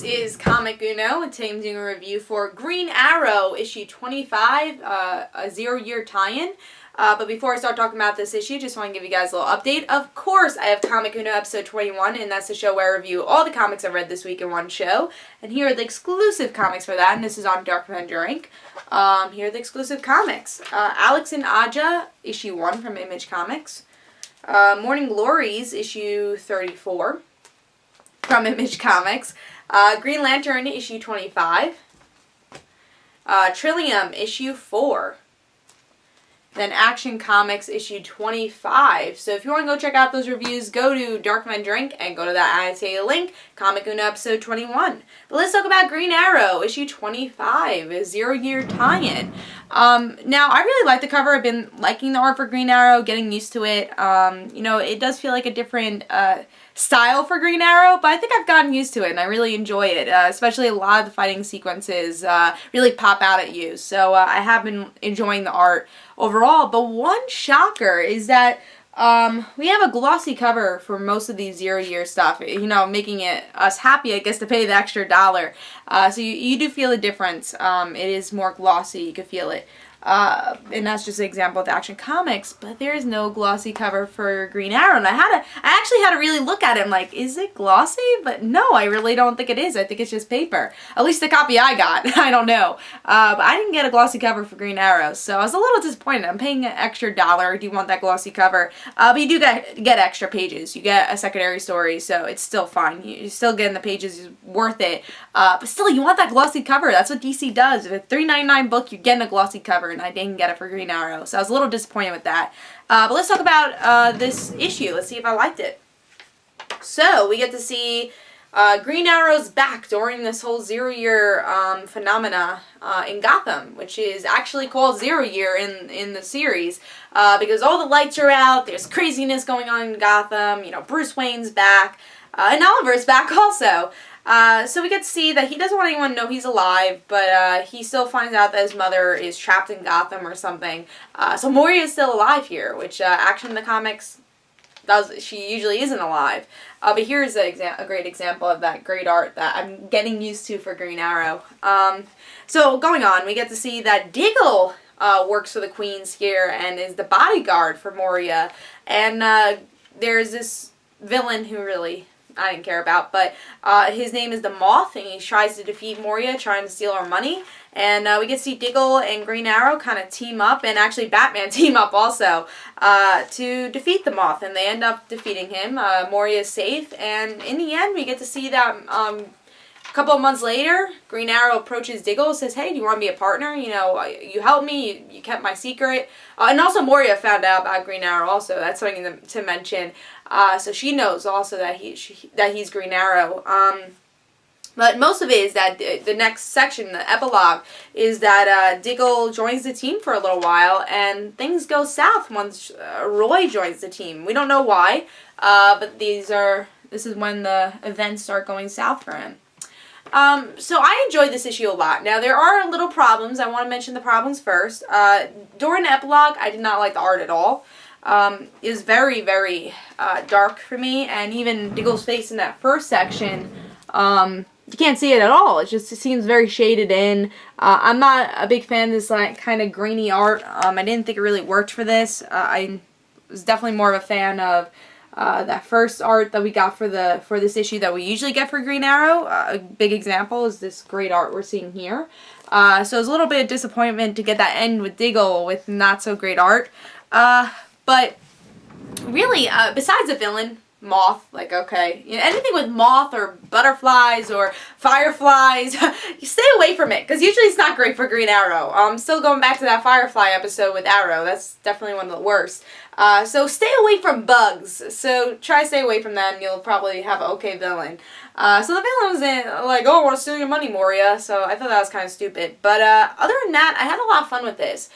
is Comic Uno, and today I'm doing a review for Green Arrow, issue 25, a 0-year tie-in. But before I start talking about this issue, just want to give you guys a little update. Of course, I have Comic Uno episode 21, and that's the show where I review all the comics I read this week in one show. And here are the exclusive comics for that, and this is on DarkAvengerINC. Here are the exclusive comics. Alex and Aja, issue 1 from Image Comics. Morning Glories, issue 34 from Image Comics. Green Lantern, issue 25. Trillium, issue 4. Then Action Comics, issue 25. So if you want to go check out those reviews, go to DarkAvengerINC and go to that annotated link, Comic Uno episode 21. But let's talk about Green Arrow, issue 25, a 0-year tie-in. Now, I really like the cover. I've been liking the art for Green Arrow, getting used to it. You know, it does feel like a different style for Green Arrow, but I think I've gotten used to it, and I really enjoy it. Especially a lot of the fighting sequences really pop out at you. So I have been enjoying the art overall. But one shocker is that we have a glossy cover for most of these 0-year stuff, you know, making us happy, I guess, to pay the extra $1. So you do feel a difference. It is more glossy, you can feel it. And that's just an example of the Action Comics, but there is no glossy cover for Green Arrow. And I actually had to really look at it, like, is it glossy? But no, I really don't think it is. I think it's just paper. At least the copy I got. I don't know. But I didn't get a glossy cover for Green Arrow, so I was a little disappointed. I'm paying an extra $1. I do want that glossy cover. But you do get extra pages. You get a secondary story, so it's still fine. You're still getting the pages, is worth it. But still, you want that glossy cover. That's what DC does. If it's a $3.99 book, you're getting a glossy cover, and I didn't get it for Green Arrow, so I was a little disappointed with that. But let's talk about this issue. Let's see if I liked it. So, we get to see Green Arrow's back during this whole 0-year phenomena in Gotham, which is actually called 0-year in the series, because all the lights are out, there's craziness going on in Gotham, you know, Bruce Wayne's back, and Oliver's back also. So we get to see that he doesn't want anyone to know he's alive, but he still finds out that his mother is trapped in Gotham or something. So Moria is still alive here, which Action in the comics she usually isn't alive. But here's a great example of that great art that I'm getting used to for Green Arrow. So going on, we get to see that Diggle works for the Queens here and is the bodyguard for Moria. And there's this villain who really I didn't care about, but his name is the Moth, and he tries to defeat Moria, trying to steal our money. And we get to see Diggle and Green Arrow kind of team up, and actually Batman team up also, to defeat the Moth, and they end up defeating him. Moria is safe, and in the end we get to see that a couple of months later, Green Arrow approaches Diggle, says, hey, do you want to be a partner? You know, you helped me, you kept my secret. And also Moria found out about Green Arrow also. That's something to mention. So she knows also that he's Green Arrow. But most of it is that the next section, the epilogue, is that Diggle joins the team for a little while, and things go south once Roy joins the team. We don't know why, but this is when the events start going south for him. So I enjoyed this issue a lot. Now, there are little problems. I want to mention the problems first. During the epilogue, I did not like the art at all. It was very, very dark for me, and even Diggle's face in that first section, you can't see it at all. It seems very shaded in. I'm not a big fan of this like kind of grainy art. I didn't think it really worked for this. I was definitely more of a fan of that first art that we got for this issue that we usually get for Green Arrow. A big example is this great art we're seeing here. So it was a little bit of disappointment to get that end with Diggle with not so great art. But really, besides the villain, Moth, like, okay, you know, anything with moth or butterflies or fireflies, you stay away from it, because usually it's not great for Green Arrow. Still going back to that Firefly episode with Arrow, that's definitely one of the worst. So stay away from bugs. So try to stay away from that, and you'll probably have an okay villain. So the villain was like, oh, I want to steal your money, Moria. So I thought that was kind of stupid. But other than that, I had a lot of fun with this.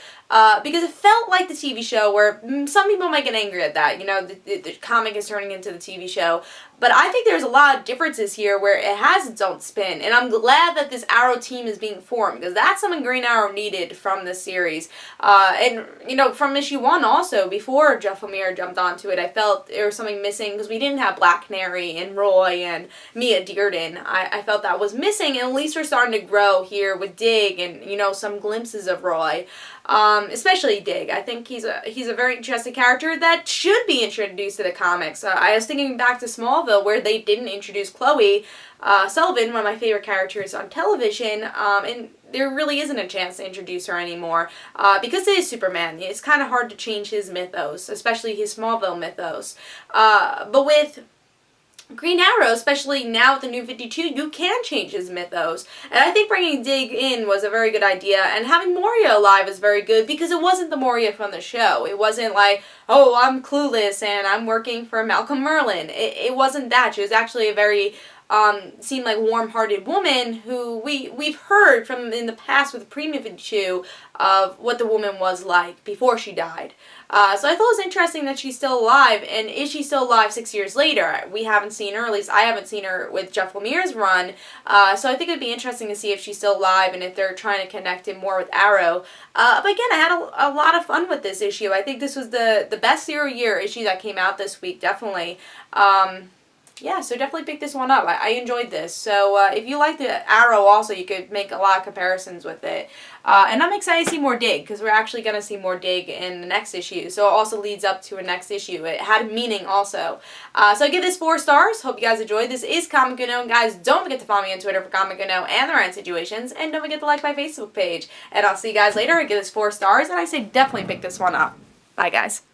Because it felt like the TV show, where some people might get angry at that. You know, the comic is turning into the TV show. But I think there's a lot of differences here where it has its own spin. And I'm glad that this Arrow team is being formed, because that's something Green Arrow needed from this series. And, you know, from issue 1 also, before Jeff Lemire jumped onto it, I felt there was something missing because we didn't have Black Canary and Roy and Mia Dearden. I felt that was missing, and at least we're starting to grow here with Dig and, you know, some glimpses of Roy. Especially Dig. I think he's a very interesting character that should be introduced to the comics. I was thinking back to Smallville, where they didn't introduce Chloe Sullivan, one of my favorite characters on television, and there really isn't a chance to introduce her anymore, because it is Superman. It's kind of hard to change his mythos, especially his Smallville mythos. But with Green Arrow, especially now with the New 52, you can change his mythos. And I think bringing Dig in was a very good idea, and having Moria alive is very good, because it wasn't the Moria from the show. It wasn't like, oh, I'm clueless and I'm working for Malcolm Merlyn. It wasn't that. She was actually a very seemed like warm-hearted woman who we've heard from in the past with Premium 52 of what the woman was like before she died. So I thought it was interesting that she's still alive, and is she still alive 6 years later? We haven't seen her, at least I haven't seen her with Jeff Lemire's run, so I think it'd be interesting to see if she's still alive and if they're trying to connect it more with Arrow. But again, I had a lot of fun with this issue. I think this was the best zero-year issue that came out this week, definitely. Yeah, so definitely pick this one up. I enjoyed this. So if you like the Arrow also, you could make a lot of comparisons with it. And I'm excited to see more Dig, because we're actually going to see more Dig in the next issue. So it also leads up to a next issue. It had a meaning also. So I give this 4 stars. Hope you guys enjoyed. This is Comic Uno. And guys, don't forget to follow me on Twitter for Comic Uno and the Rant Situations. And don't forget to like my Facebook page. And I'll see you guys later. I give this 4 stars. And I say definitely pick this one up. Bye, guys.